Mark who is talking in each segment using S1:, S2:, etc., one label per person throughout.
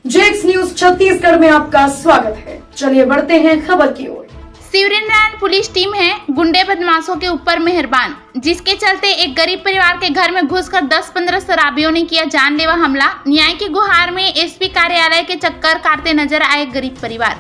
S1: जेक्स news Chhattisgarh में आपका स्वागत है। चलिए बढ़ते हैं खबर की ओर।
S2: शिवरीनारायण पुलिस टीम है गुंडे बदमाशों के ऊपर मेहरबान, जिसके चलते एक गरीब परिवार के घर में घुसकर 10-15 शराबियों ने किया जानलेवा हमला। न्याय की गुहार में एसपी कार्यालय के चक्कर काटते नजर आए गरीब परिवार।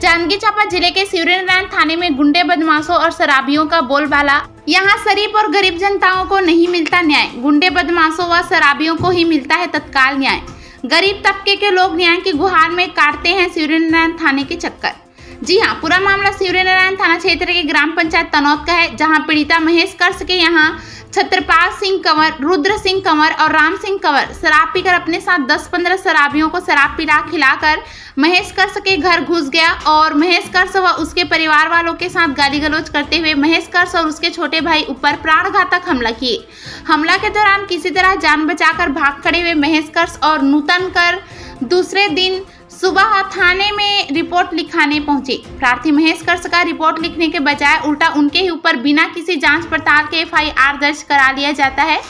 S2: जांजगीर चांपा जिले के शिवरीनारायण थाने में गुंडे बदमाशों और शराबियों का बोलबाला। यहाँ शरीफ और गरीब जनताओं को नहीं मिलता न्याय, गुंडे बदमाशों व शराबियों को ही मिलता है तत्काल न्याय। गरीब तबके के लोग न्याय की गुहार में काटते हैं शिवरीनारायण थाने के चक्कर। जी हां, पूरा मामला शिवरीनारायण थाना क्षेत्र के ग्राम पंचायत तनौत का है, जहां पीड़िता महेश कर्स के यहां छत्रपाल सिंह कंवर, रुद्र सिंह कंवर और राम सिंह कंवर शराब पीकर अपने साथ 10-15 शराबियों को शराब खिलाकर महेश कर्स के घर घुस गया और महेश कर्स व उसके परिवार वालों के साथ गाली गलौज करते हुए महेश कर्स और उसके छोटे भाई ऊपर प्राणघातक हमला किए। हमला के दौरान किसी तरह जान बचाकर भाग खड़े हुए महेश कर्स और नूतन कर दूसरे दिन सुबह थाने में रिपोर्ट लिखाने पहुंचे। प्रार्थी महेश कर्स का रिपोर्ट लिखने के बजाय उल्टा उनके ही ऊपर बिना किसी जांच पड़ताल के एफआईआर दर्ज करा लिया जाता है।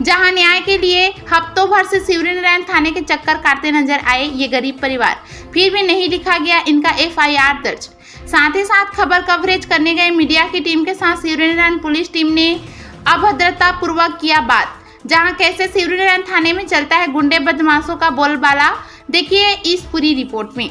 S2: जहां न्याय के लिए हफ्तों भर से शिवरीनारायण थाने के चक्कर काटते नजर आए ये गरीब परिवार, फिर भी नहीं लिखा गया इनका एफआईआर दर्ज। साथ ही साथ खबर कवरेज करने गए मीडिया की टीम के साथ शिवरीनारायण पुलिस टीम ने अभद्रता पूर्वक किया बात। जहां कैसे शिवरीनारायण थाने में चलता है गुंडे बदमाशों का बोलबाला, देखिए इस पूरी रिपोर्ट में।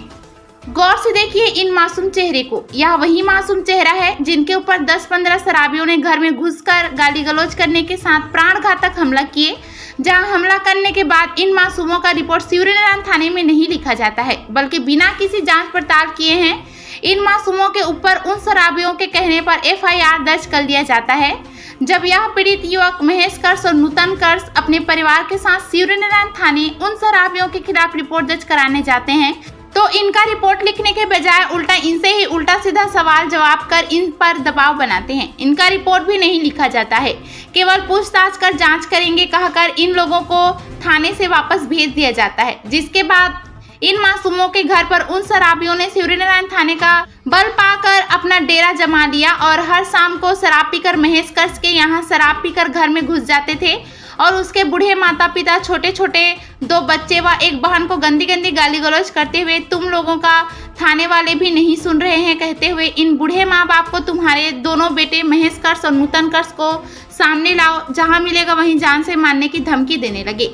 S2: गौर से देखिए इन मासूम चेहरे को। यह वही मासूम चेहरा है जिनके ऊपर 10-15 शराबियों ने घर में घुसकर गाली गलौज करने के साथ प्राणघातक हमला किए। जहां हमला करने के बाद इन मासूमों का रिपोर्ट शिवरीनारायण थाने में नहीं लिखा जाता है, बल्कि बिना किसी जांच पड़ताल किए हैं इन मासूमों के ऊपर उन शराबियों के कहने पर एफआईआर दर्ज कर लिया जाता है। जब यह पीड़ित युवक महेश कर्स और नूतन कर्स अपने परिवार के साथ शिवरीनारायण थाने उन शराबियों के खिलाफ रिपोर्ट दर्ज कराने जाते हैं, तो इनका रिपोर्ट लिखने के बजाय उल्टा इनसे ही उल्टा सीधा सवाल जवाब कर इन पर दबाव बनाते हैं। इनका रिपोर्ट भी नहीं लिखा जाता है, केवल पूछताछ कर जांच करेंगे कहकर इन लोगों को थाने से वापस भेज दिया जाता है। जिसके बाद इन मासूमों के घर पर उन शराबियों ने शिवरीनारायण थाने का बल पाकर अपना डेरा जमा लिया और हर शाम को शराब पीकर महेश कर्स के यहाँ शराब पीकर घर में घुस जाते थे और उसके बूढ़े माता पिता, छोटे छोटे 2 बच्चे व एक बहन को गंदी गंदी गाली गलौज करते हुए तुम लोगों का थाने वाले भी नहीं सुन रहे हैं कहते हुए इन बूढ़े माँ बाप को तुम्हारे दोनों बेटे महेश कर्स और नूतन कर्स को सामने लाओ, जहाँ मिलेगा वहीं जान से मारने की धमकी देने लगे।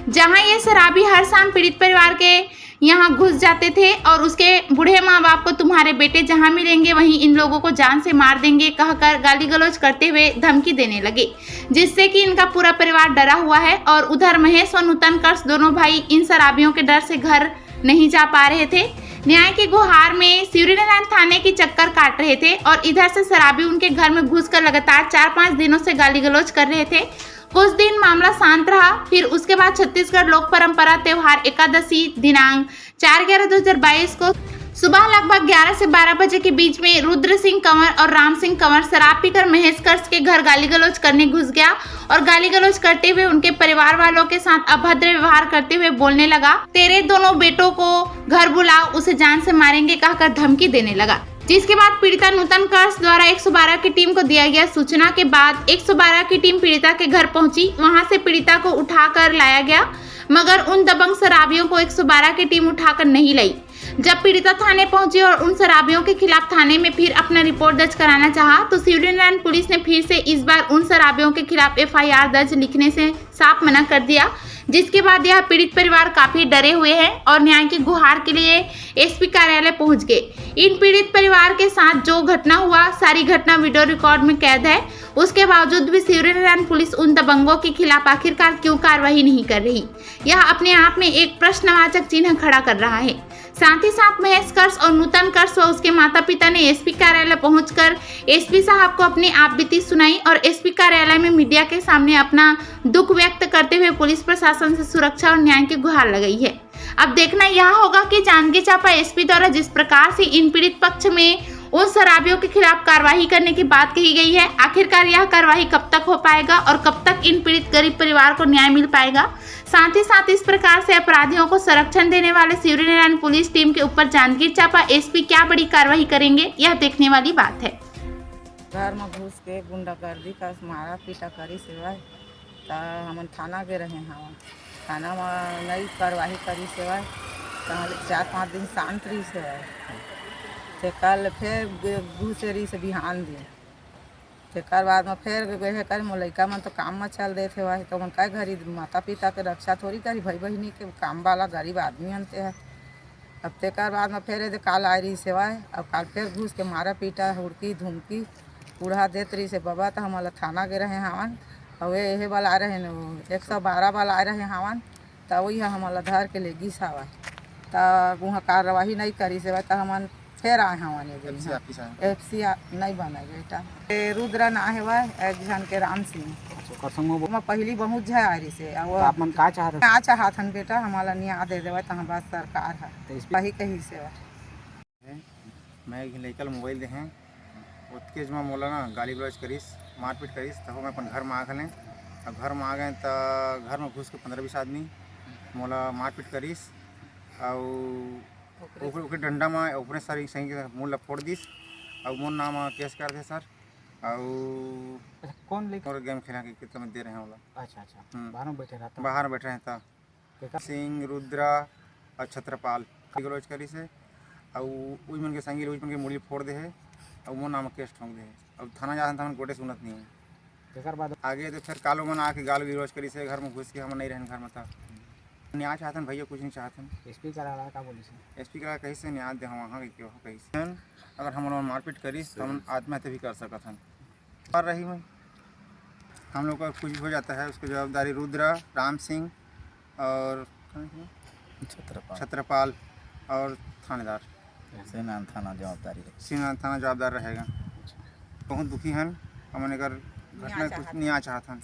S2: जहाँ ये शराबी हर शाम पीड़ित परिवार के यहाँ घुस जाते थे और उसके बूढ़े माँ बाप को तुम्हारे बेटे जहाँ मिलेंगे वहीं इन लोगों को जान से मार देंगे कहकर गाली गलौज करते हुए धमकी देने लगे, जिससे कि इनका पूरा परिवार डरा हुआ है। और उधर महेश और नूतन कर्स दोनों भाई इन शराबियों के डर से घर नहीं जा पा रहे थे। न्याय की गुहार में शिवरीनारायण थाने की चक्कर काट रहे थे और इधर से शराबी उनके घर में घुसकर लगातार 4-5 दिनों से गाली गलौज कर रहे थे। कुछ दिन मामला शांत रहा, फिर उसके बाद छत्तीसगढ़ लोक परंपरा त्योहार एकादशी दिनांक 4/11/2022 को सुबह लगभग 11 से 12 बजे के बीच में रुद्र सिंह कंवर और राम सिंह कंवर शराब पीकर महेश कर्स के घर गाली गलौज करने घुस गया और गाली गलौज करते हुए उनके परिवार वालों के साथ अभद्र व्यवहार करते हुए बोलने लगा, तेरे दोनों बेटों को घर बुलाओ, उसे जान से मारेंगे कहकर धमकी देने लगा। जिसके बाद पीड़िता नूतन कर्स द्वारा 112 की टीम को दिया गया सूचना के बाद 112 की टीम पीड़िता के घर पहुंची। वहां से पीड़िता को उठाकर लाया गया, मगर उन दबंग शराबियों को 112 की टीम उठाकर नहीं लाई। जब पीड़िता थाने पहुंची और उन शराबियों के खिलाफ थाने में फिर अपना रिपोर्ट दर्ज कराना चाहा, तो शिवरीनारायण पुलिस ने फिर से इस बार उन शराबियों के खिलाफ एफआईआर दर्ज लिखने से साफ मना कर दिया। जिसके बाद यह पीड़ित परिवार काफी डरे हुए हैं और न्याय की गुहार के लिए एसपी कार्यालय पहुंच गए। इन पीड़ित परिवार के साथ जो घटना हुआ, सारी घटना वीडियो रिकॉर्ड में कैद है। उसके बावजूद भी शिवरीनारायण पुलिस उन दबंगों के खिलाफ आखिरकार क्यों कार्रवाई नहीं कर रही, यह अपने आप में एक प्रश्नवाचक चिन्ह खड़ा कर रहा है। साथ ही साथ महेश कर्स और नूतन कर्स व उसके माता पिता ने एसपी कार्यालय पहुंचकर एसपी साहब को अपनी आपबीती सुनाई और एसपी कार्यालय में मीडिया के सामने अपना दुख व्यक्त करते हुए पुलिस प्रशासन से सुरक्षा और न्याय की गुहार लगाई है। अब देखना यह होगा कि जांजगीर चांपा एसपी द्वारा जिस प्रकार से इन पीड़ित पक्ष में उन शराबियों के खिलाफ कार्रवाई करने की बात कही गई है, आखिरकार यह कार्रवाई कब तक हो पाएगा और कब तक इन पीड़ित गरीब परिवार को न्याय मिल पाएगा। साथ ही साथ इस प्रकार से अपराधियों को संरक्षण देने वाले शिवरीनारायण पुलिस टीम के ऊपर जांजगीर चांपा एसपी क्या बड़ी कार्रवाई करेंगे, यह देखने वाली बात है।
S3: घर में घुस के गुंडागर्दी का मारा पीटा करी सेवा हम थाना के रहे हवा, थाना में नई कार्रवाई करी सेवा ताले 4-5 दिन शांत रही से है ते कल फिर घुसे रही से बिहान दिन तेकर बाद में फिर गए कर मोर लइका मन तो काम में चल देते हुआ तो मन काय घरी माता पिता के रक्षा थोड़ी करी भाई बहनी के काम वाला गरीब आदमी हनते है। अब तेकर बाद में फिर काल आई रही सेवाए अब काल फिर घुस के मारा पीटा हुड़की धुमकी उड़ा देत रही से बाबा तो हमारा थाना गए रहे हवन और ये वाला आ रहे न 112 वाला आ रहे हवन तो वही हमारा धर के ले गिस हवा तो वहाँ कार्रवाई नहीं करी से तो हमन फिर आए हवन FC नहीं बना बेटा रुद्र ना है वह एक जन के राम सिंह मैं पहली बहुत झा आ रही से
S4: आप मन का चाह रहे
S3: ना चाहत हन बेटा हमारा न्याय दे देवे तो बस सरकार है वही कही से
S5: मैं लइकल मोबाइल देहें उसके जमा मोला ना गाली गलौज करीस मारपीट करीस तो मैं अपन घर में आ गए और घर में आ गए तो घर में घुस के 15-20 आदमी मोला मारपीट करीस और डंडा में ऊपर सारी सही मुँह फोड़ दिस और मोर नाम केस कर दे सर और
S4: कौन लेकर
S5: और गेम खेला के कितना दे रहे हैं वो
S4: अच्छा बाहर में बैठे रहता
S5: बाहर बैठ रहे हैं तो सिंह रुद्रा और छत्रपाल गलौज करी से और उस मन के संगी उस मन के मुड़ी फोड़ दे है और वो नाम केस ठोंक दे है अब थाना जाता था गोटे सुनत नहीं है
S4: तेकर बाद
S5: आगे तो फिर कालो मन आके गाल गलौज करी से घर में घुस के हम नहीं रहन घर में था न्याय चाहते भैया कुछ नहीं चाहते
S4: एसपी करा रहा का बोली से
S5: एसपी का कहीं से न्याय दे हम वहाँ के क्यों कहीं से अगर हम लोग मारपीट करी तो हम आत्महत्या भी कर सकत हन कर रही मैं हम लोग का कुछ हो जाता है उसकी जवाबदारी रुद्र राम सिंह और छत्रपाल और थानेदार
S4: सेना थाना जवाबदारी है
S5: सिंह थाना जवाबदार रहेगा बहुत दुखी हैं हमने अगर घटना कुछ नहीं आ चाहता